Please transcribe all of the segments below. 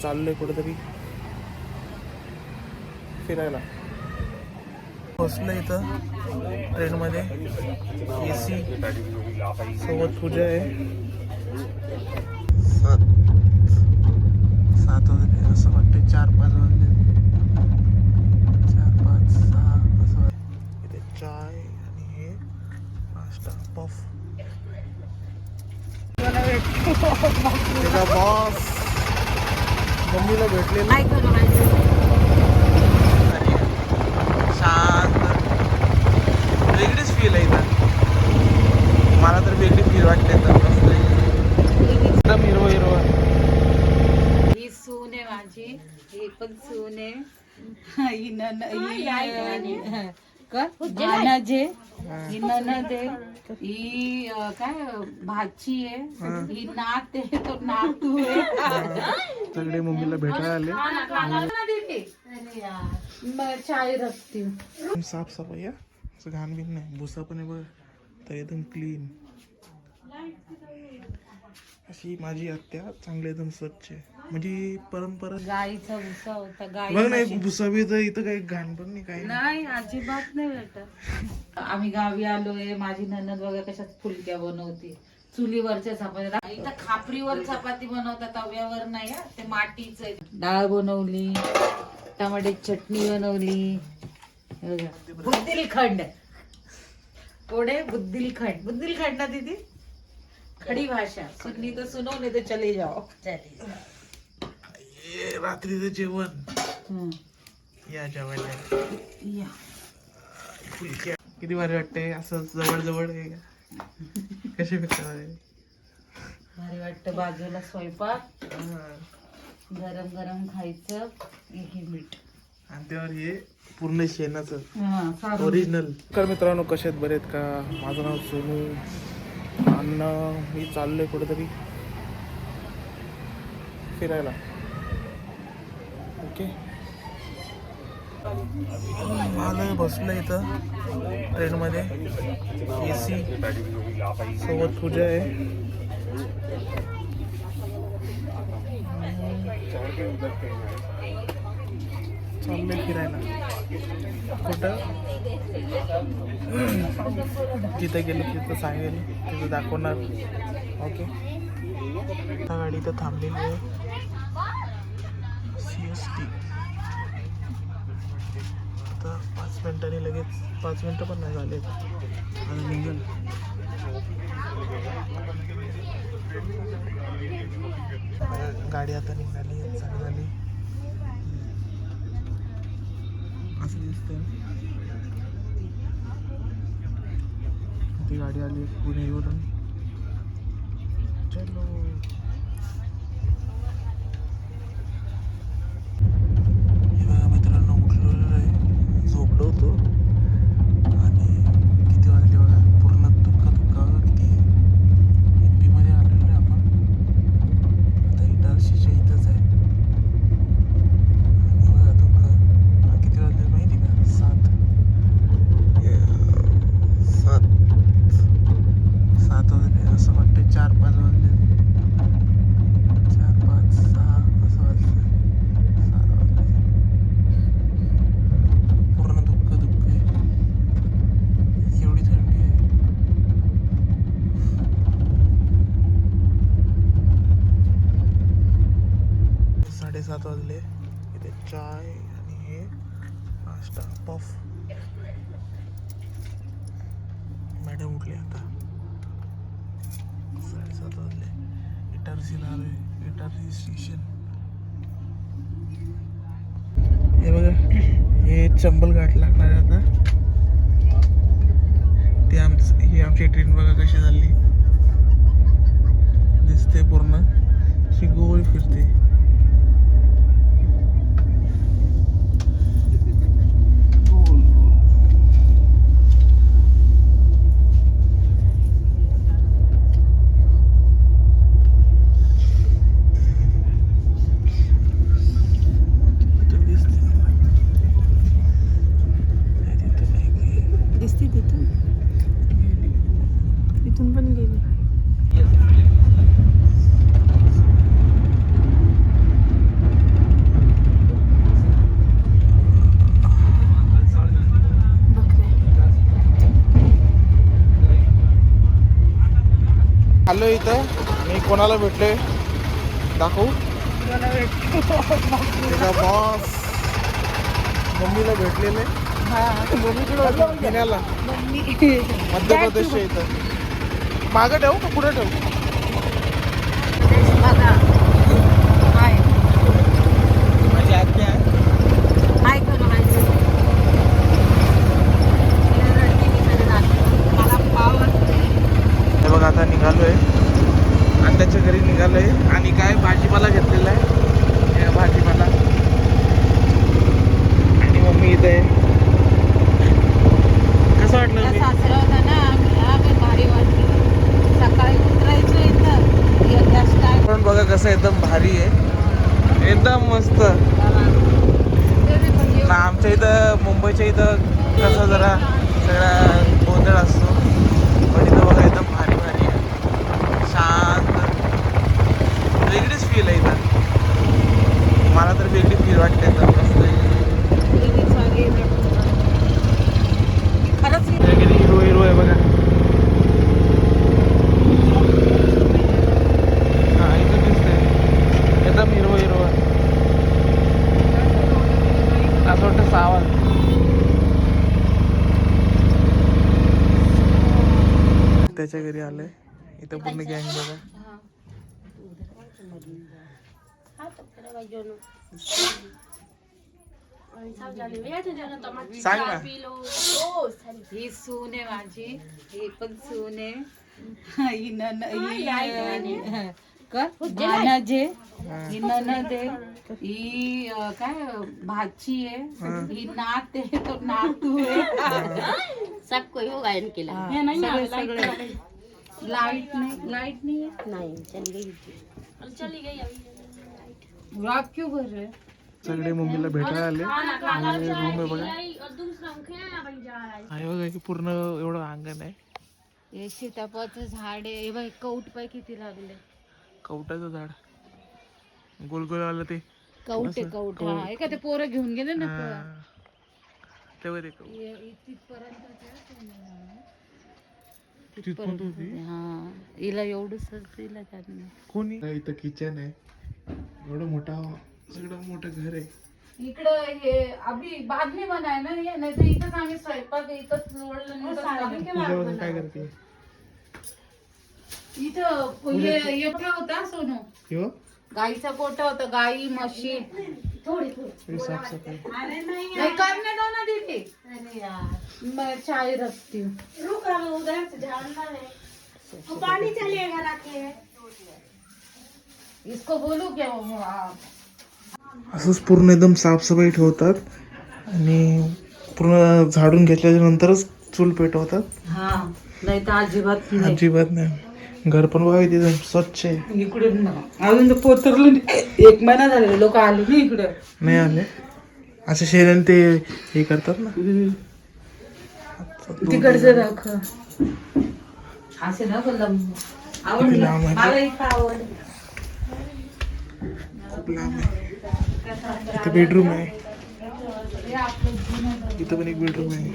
चाललोय कुठेतरी फिरायला. बसलो इथं ट्रेनमध्ये, AC सोबत पूजा आहे. 7 वाजले असं वाटते, 4-5 वाजले, 4-5-6 असं. इथे चाय आणि हे नाश्ता पफ. बॉस मम्मीला भेटलेलं. शांत वेगळीच फील आहे इथं. मला तर वेगळी फील वाटते एकदम हिरवं हिरवं. ही सून आहे माझी, ही पण सून आहे. ही ननद ही ननद आहे, ही काय भाची आहे, ही नात आहे, तो नातू आहे. सगळे मम्मीला भेटायला आले. चाय रखती. साफसफाई आहे, असं घाण बिन नाही. भुसा पण आहे बघ, तर एकदम क्लीन. अशी माझी आत्या चांगली एकदम स्वच्छ आहे, म्हणजे परंपरा. गाईचा भुसा होता, गाई बघ नाही भुसा बी तर इथं काही घाण पण नाही, काही नाही, अजिबात नाही भेटत. आम्ही गावी आलोय, माझी ननद बघा कशात फुलक्या बनवते, चुलीवरच्या चपात्या. इथं खापरीवर चपाती बनवतात, तव्यावर नाही. ते मातीचं. डाळ बनवली, टमाट्याची चटणी बनवली, बुंदेलखंड कोडे, बुंदेलखंड ना दीदी, खड़ी भाषा. सुननी तो सुनो, नहीं तो चले जाओ. रात्रीचं जेवण या जेवायला या. फुलक्या किती भारी वाटते, असं जवळ जवळ आहे. कसे भारी वाटतं. बाजूला स्वयंपाक, गरम गरम खायचं, एक मीठ, आणि त्यावर हे पूर्ण शेणाचं ओरिजिनल. तर मित्रांनो, कसे आहेत, बरे आहेत का? माझं नाव सोनू आणि मी चाललोय कुठेतरी फिरायला. ओके, मला बसलो इथं ट्रेनमध्ये, AC सोबत पूजा आहे. चाललोय फिरायला. कुठं जिथं गेलं तिथं सांगेल, तिथं दाखवणार. ओके, आता गाडी तर थांबलेली आहे. CST. आता 5 मिनिटांनी लगेच, 5 मिनिटं पण नाही झाले आणि निघेल. गाडी आता निघाली, चालू झाली. असं दिसतं. ती गाडी आली पुणेवरून. चलो, हे बघा मित्रांनो, उठलेलं आहे, झोपलो होतो आणि किती वाजले बघा, पूर्ण दुःख किती. MP मध्ये आलेलो आहे आपण. आता इटारशीच्या इथंच आहे. आणि बघा दुःख किती वाजले माहिती का? 7 वाजले असं वाटते, 4-5 वाजले, 4-5-6 असं वाजले, 7 वाजले. पूर्ण दुःख आहे. एवढी थंडी आहे. साडेसात वाजले. इथे चाय आणि हे नाश्ता पफ. मॅडम उठले आता. 7:30 वाजले. इटारसीला आलोय, इटारसी स्टेशन. हे बघा, हे चंबल घाट लागणार आहे आता. ते ही आमची ट्रेन बघा कशी चालली दिसते, पूर्ण अशी गोल फिरते. आलो इथं मी कोणाला भेटलोय दाखवू बॉस मम्मीला भेटलेले मम्मीकडे पुण्याला मध्य प्रदेशच्या इथं मागं ठेवू का पुढे ठेवू माझी आज्ञा आहे हे बघा आता निघालोय आत्याच्या घरी निघालोय आणि काय भाजीपाला घेतलेला आहे हे भाजीपाला आणि मम्मी इथे आहे कसं वाटलं मम्मी? सासरा होता ना भारी वाटली सकाळी उतरायचो इथं पण बघा कसं एकदम भारी आहे एकदम मस्त ना आमच्या इथं मुंबईच्या इथं कसं जरा सगळा गोंधळ असतो पण इथं बघा एकदम भारी भारी आहे शांत वेगळीच फील आहे इथं मला तर वेगळी फील वाटते एकदम मस्त खरंच हिरो हिरो आहे बघा हा इथं दिसतंय एकदम हिरो हिरो आहे असं वाटतं सावध त्याच्या घरी आलंय इथं पूर्ण गँग बघा सांग ना ही सून आहे माझी ही पण सून आहे ही भानज आहे ही ननद आहे ही काय भाची आहे ही नात आहे तो नातू आहे सबको ही गायन केला सगळे सगळे लाईट नहीं है नहीं चली गई अभी रात क्यों भर रहे सगळे मम्मीला भेटायला आले आणि रूम आहे बघा आहे बघा की पूर्ण एवढं अंगण आहे हे सीताफळाचं झाड आहे हे बघ कौट पाय किती लागले कवटाचं झाड गोल गोल आलं ते कौट आहे कौट हा हे का ते पोरं घेऊन गेले ना तेव्हा ते तिथपर्यंत होती हा हिला एवढंच दिलं त्यांनी कोणी इथं किचन आहे एवढं मोठा सगळं मोठं घर आहे इकडं हे अभी बाद में बनाय ना ये नाही तर इथंच आम्ही स्वयंपाक इथंच तुझ्यावर काय करते इथं हे कोठा होता सोनू किंवा गाईचा कोठा होता गाई म्हशी थोडी साफसफाई नहीं करने दो ना दीदी मैं चाय रखती हूँ पानी चलिएगा रखे इसको बोलू क्या वो आप असंच पूर्ण एकदम साफसफाई ठेवतात आणि पूर्ण झाडून घेतल्याच्या नंतरच चूल पेटवतात हा नाही तर अजिबात अजिबात नाही घर पण बघा एकदम स्वच्छ आहे इकडे अजून तर पोतरलं एक महिना झाले लोक आले ना इकडे नाही आले अशा शहराने ते हे करतात ना तिकडचं राख असे ना बोललं किती आवडलं लांब आहे मला इथं आवडलं खूप लांब आहे इथं बेडरूम आहे हे आपलं जुनं इथं पण एक बेडरूम आहे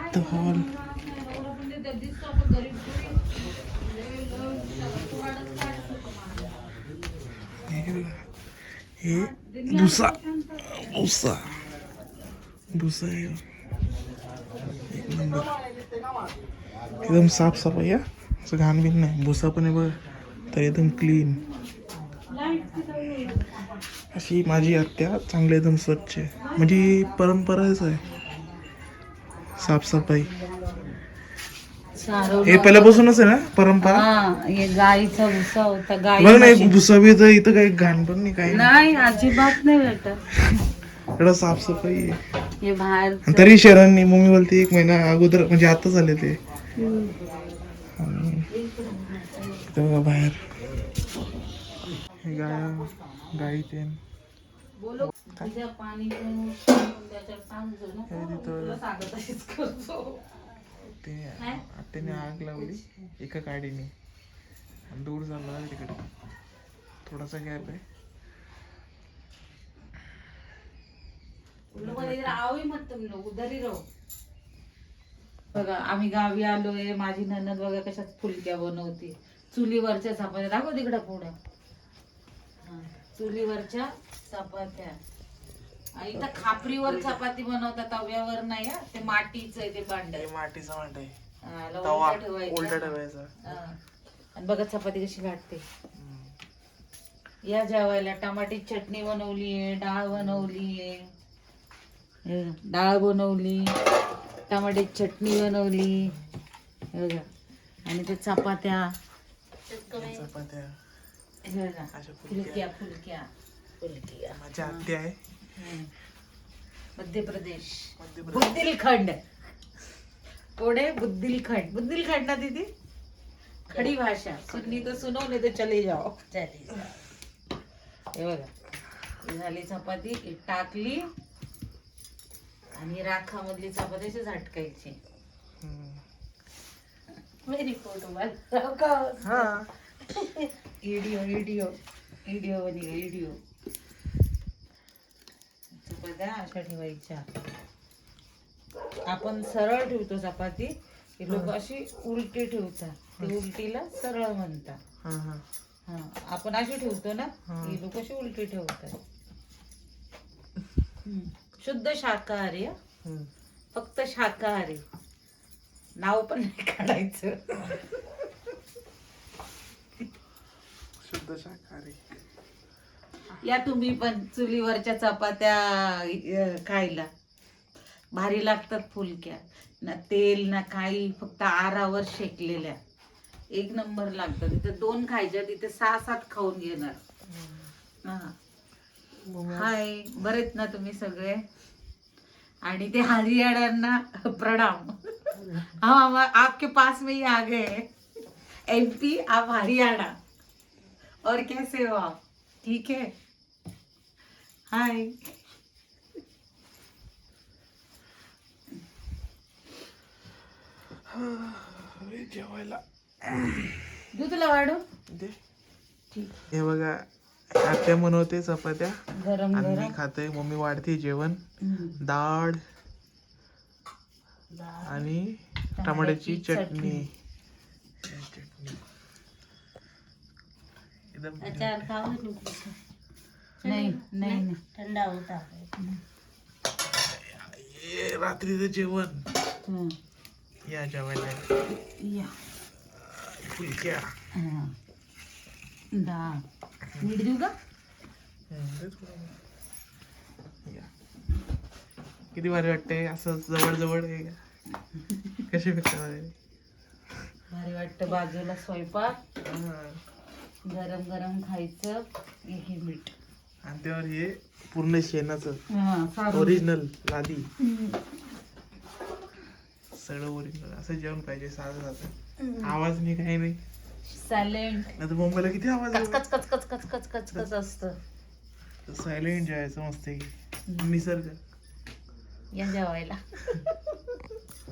इथं हॉल हे भुसा भुसा भुसा आहे एक नंबर एकदम साफसफाई आहे असं घाण बिन नाही भुसा पण आहे बघ तर एकदम क्लीन अशी माझी आत्या चांगली एकदम स्वच्छ आहे म्हणजे परंपराच आहे साफसफाई हे पहिल्यापासूनच आहे ना परंपरा हे गाईचा भुसा होता गाई बघ ना एक भुसा बी तर इथं काही घाण पण नाही काही नाही अजिबात नाही भेटत एवढं साफसफाई आहे हे बाहेर आणि तरी शहरांनी मम्मी बोलते 1 महिना अगोदर म्हणजे आता झाले ते आणि इथं बघा बाहेर हे गाई ते बोलो तुझ्या पाणी त्याच्यावर सांगतो ना हे तिथं तुला सांगत अशीच करतो ते आत्याने आग लावली एका गाडीने आणि दूर चालला तिकडे थोडासा गॅप आहे तुम लोग इधर आओ ही मत तुम लोग उधर ही रहो बघा आम्ही गावी आलोय, माझी ननद बघा कशात फुलक्या बनवते. चुलीवरच्या चपात्या दाखव तिकडं पुढं. हा, चुलीवरच्या चपात्या. आणि इथं खापरीवर चपाती बनवतात, तव्यावर नाही हा. ते मातीचं आहे ते भांड. हे मातीचा भांड आहे. ह्याला तवा उलटं ठेवायचं. उलटा ठेवायचा. हा. आणि बघा चपाती कशी लाटते. या जेवायला टमाटी चटणी बनवलीये, डाळ बनवलीये, डाळ बनवली, टमाट्याची चटणी बनवली, हे बघा. आणि ते चपात्या, चपात्या हे बघा. अशा फुलक्या फुलक्या फुलक्या. माझ्या आत्या आहे. मध्य प्रदेश, मध्य प्रदेश. बुंदेलखंड. कोडे बुंदेलखंड. बुंदेलखंड ना दीदी, खड़ी भाषा. सुननी तो सुनो, नहीं तो चले जाओ. हे बघा, ही झाली चपाती, ही टाकली आणि राखामधली चपाती अशी झटकायची. मेरी फोटो हा व्हिडिओ व्हिडिओ व्हिडिओ बनी व्हिडिओ. चपात्या अशा ठेवायच्या. आपण सरळ ठेवतो चपाती, हे लोक अशी उलटी ठेवतात, ते उलटीला सरळ म्हणतात. हा हा हा, आपण अशी ठेवतो ना, ही लोक अशी उलटी ठेवतात. शुद्ध शाकाहारी हा. फक्त शाकाहारी, नाव पण नाही काढायचं. शुद्ध शाकाहारी. या तुम्ही पण चुलीवरच्या चपात्या खायला. भारी लागतात फुलक्या. ना तेल ना काही, फक्त आरावर शेकलेल्या. एक नंबर लागतात. तिथे 2 खायच्या, तिथे 6-7 खाऊन घेणार. हा. हाय, बरेच ना तुम्ही सगळे. आणि ते हरियाणांना प्रणाम. हम आपके पास में ही आ गए. MP आप हरियाणा. और कैसे हो आप? ठीक है. हाय. जेवायला देऊ तुला वाढू? दे. ठीक. हे बघा, आत्या बनवते चपात्या गरम आणि मी गरम. खाते. मम्मी वाढते जेवण. डाळ आणि टमाट्याची चटणी. एकदम अचार खाओ. नाही नाही नाही. ठंडा होता है. ये रात्रीचं जेवण. हं. या जेवायला. या. फुलक्या. हा. डाळ. मीठ देऊ का? दे थोडं. या. किती भारी वाटते असं जवळ जवळ आहे का? कशी भेटते भारी वाटतं. बाजूला स्वयंपाक, गरम गरम खायचं. हे मीठ आणि त्यावर हे पूर्ण शेणाचं हा, सारून. ओरिजिनल लादी. सगळं ओरिजिनल. असं जेवण पाहिजे साधं साधं. आवाज नाही, काही नाही. सायलेंट. नाही तर मुंबईला किती आवाज कच कच कच कच कच कच कच असतं. सायलेंट जेवायचं मस्त. निसर्ग. या जेवायला.